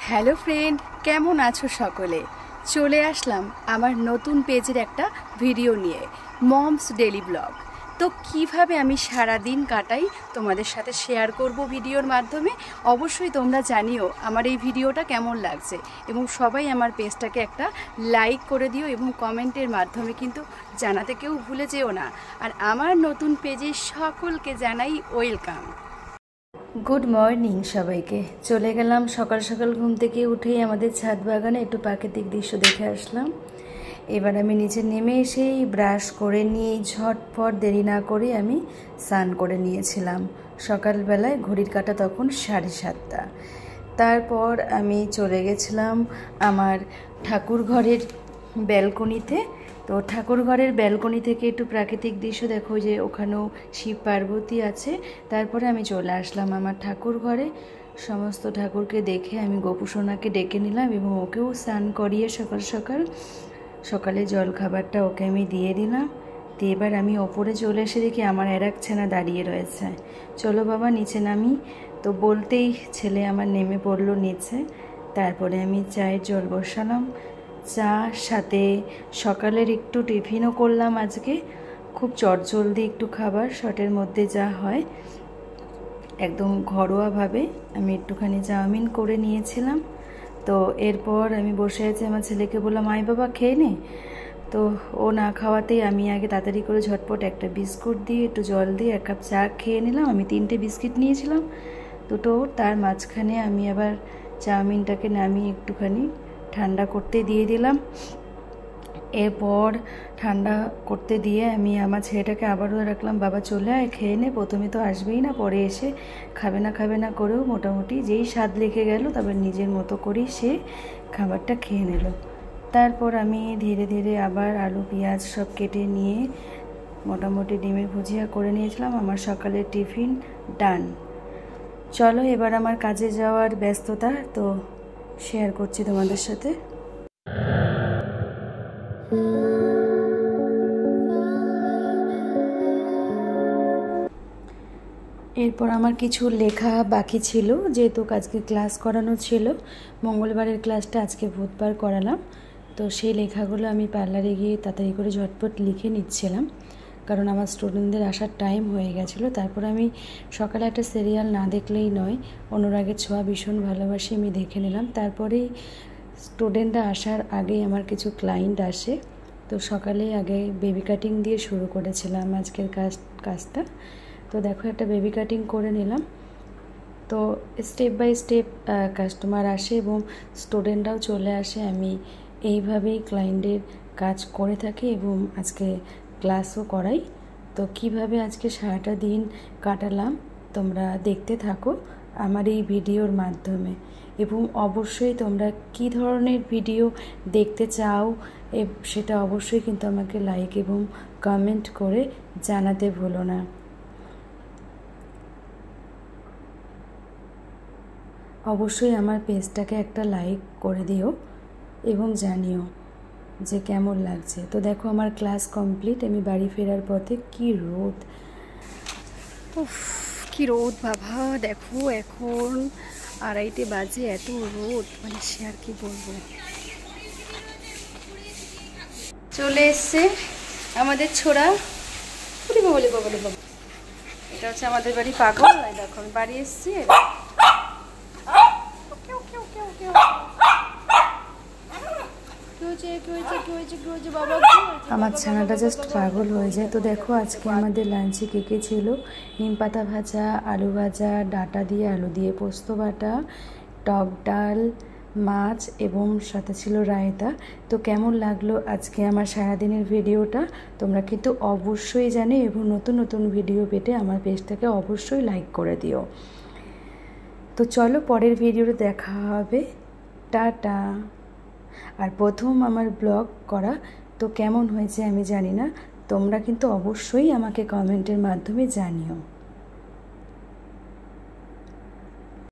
Hello friend, কেমন আছো সকলে? চলে আসলাম আমার নতুন পেজের একটা ভিডিও নিয়ে, মমস ডেলি ব্লগ। তো কিভাবে আমি সারা দিন কাটাই তোমাদের সাথে শেয়ার করব ভিডিওর মাধ্যমে। অবশ্যই তোমরা জানিও আমার এই ভিডিওটা কেমন লাগছে, এবং সবাই আমার পেজটাকে একটা লাইক করে দিও এবং কমেন্টের মাধ্যমে কিন্তু জানাতে কেউ ভুলে যেও না। আর আমার নতুন পেজে সকলকে জানাই ওয়েলকাম। গুড মর্নিং সবাইকে। চলে গেলাম সকাল সকাল ঘুম থেকে উঠেই আমাদের ছাদ বাগানে একটু প্রাকৃতিক দৃশ্য দেখে আসলাম। এবার আমি নিচে নেমে এসেই ব্রাশ করে নিয়ে ঝটপট দেরি না করে আমি স্নান করে নিয়েছিলাম। সকালবেলায় ঘড়ির কাঁটা তখন 7:30। তারপর আমি চলে গেছিলাম আমার ঠাকুর ঘরের ব্যালকনিতে। তো ঠাকুর ঘরের ব্যালকনি থেকে একটু প্রাকৃতিক দৃশ্য দেখো, যে ওখানেও শিব পার্বতী আছে। তারপরে আমি চলে আসলাম আমার ঠাকুর ঘরে। সমস্ত ঠাকুরকে দেখে আমি গোপুসোনাকে ডেকে নিলাম এবং ওকেও স্নান করিয়ে সকালে জল খাবারটা ওকে আমি দিয়ে দিলাম। দিয়ে এবার আমি ওপরে চলে এসে দেখি আমার এক ছেনা দাঁড়িয়ে রয়েছে। চলো বাবা নিচে নামি। তো বলতেই ছেলে আমার নেমে পড়লো নিচে। তারপরে আমি চায়ের জল বসালাম, চা সাথে সকালের একটু টিফিনও করলাম। আজকে খুব চটজলদি একটু খাবার, শর্টের মধ্যে যা হয় একদম ঘরোয়াভাবে আমি একটুখানি চাউমিন করে নিয়েছিলাম। তো এরপর আমি বসে আছি, আমার ছেলেকে বললাম আয় বাবা খেয়ে নে। তো ও না খাওয়াতেই আমি আগে তাড়াতাড়ি করে ঝটপট একটা বিস্কুট দিয়ে একটু জল দিয়ে 1 কাপ চা খেয়ে নিলাম। আমি 3টে বিস্কিট নিয়েছিলাম, দুটো। তার মাঝখানে আমি আবার চাউমিনটাকে নামিয়ে একটুখানি ঠান্ডা করতে দিয়ে দিলাম। এরপর ঠান্ডা করতে দিয়ে আমি আমার ছেলেটাকে আবারও রাখলাম, বাবা চলে আয় খেয়ে নে। প্রথমে তো আসবেই না, পরে এসে খাবে না করেও মোটামুটি যেই স্বাদ লেগে গেল, তারপর নিজের মতো করেই সে খাবারটা খেয়ে নিল। তারপর আমি ধীরে ধীরে আবার আলু পেঁয়াজ সব কেটে নিয়ে মোটামুটি ডিমের ভুজিয়া করে নিয়েছিলাম। আমার সকালের টিফিন ডান। চলো এবার আমার কাজে যাওয়ার ব্যস্ততা তো শেয়ার করছি তোমাদের সাথে। এরপর আমার কিছু লেখা বাকি ছিল, যেহেতু আজকে ক্লাস করানো ছিল। মঙ্গলবারের ক্লাসটা আজকে বুধবার করালাম। তো সেই লেখাগুলো আমি পার্লারে গিয়ে তাড়াতাড়ি করে ঝটপট লিখে নিচ্ছিলাম, কারণ আমার স্টুডেন্টদের আসার টাইম হয়ে গেছিলো। তারপর আমি সকালে একটা সিরিয়াল না দেখলেই নয়, অনুরাগের ছোঁয়া ভীষণ ভালোবাসি, আমি দেখে নিলাম। তারপরেই স্টুডেন্টরা আসার আগেই আমার কিছু ক্লায়েন্ট আসে। তো সকালে আগে বেবি কাটিং দিয়ে শুরু করেছিলাম আজকের কাজটা। তো দেখো একটা বেবি কাটিং করে নিলাম। তো স্টেপ বাই স্টেপ কাস্টমার আসে এবং স্টুডেন্টরাও চলে আসে। আমি এইভাবেই ক্লায়েন্টের কাজ করে থাকি এবং আজকে ক্লাসও করাই। তো কিভাবে আজকে সারাটা দিন কাটালাম তোমরা দেখতে থাকো আমার এই ভিডিওর মাধ্যমে, এবং অবশ্যই তোমরা কি ধরনের ভিডিও দেখতে চাও সেটা অবশ্যই কিন্তু আমাকে লাইক এবং কমেন্ট করে জানাতে ভুলো না। অবশ্যই আমার পেজটাকে একটা লাইক করে দিও এবং জানিও যে কেমন লাগছে। তো দেখো আমার ক্লাস কমপ্লিট। আমি বাড়ি ফেরার পথে কি রোদ, উফ কি রোদ বাবা। দেখো এখন 2:30 বাজে, এত রোদ, মানে সে আর কি বলবো। চলে এসছে আমাদের ছোড়া। বলে বাবা, এটা হচ্ছে আমাদের বাড়ি পাগল। দেখো আমি বাড়ি এসছি। আমার ছানাটা জাস্ট পাগল হয়ে যায়। তো দেখো আজকে আমাদের লাঞ্চে কে ছিল, নিম পাতা ভাজা, আলু ভাজা, ডাঁটা দিয়ে আলু দিয়ে পোস্ত বাটা, টক ডাল, মাছ এবং সাথে ছিল রায়তা। তো কেমন লাগলো আজকে আমার সারাদিনের ভিডিওটা তোমরা কিন্তু অবশ্যই জানো, এবং নতুন নতুন ভিডিও পেতে আমার পেজটাকে অবশ্যই লাইক করে দিও। তো চলো পরের ভিডিওতে দেখা হবে, টাটা। আর প্রথম আমার ব্লগ করা, তো কেমন হয়েছে আমি জানি না, তোমরা কিন্তু অবশ্যই আমাকে কমেন্টের মাধ্যমে জানিও।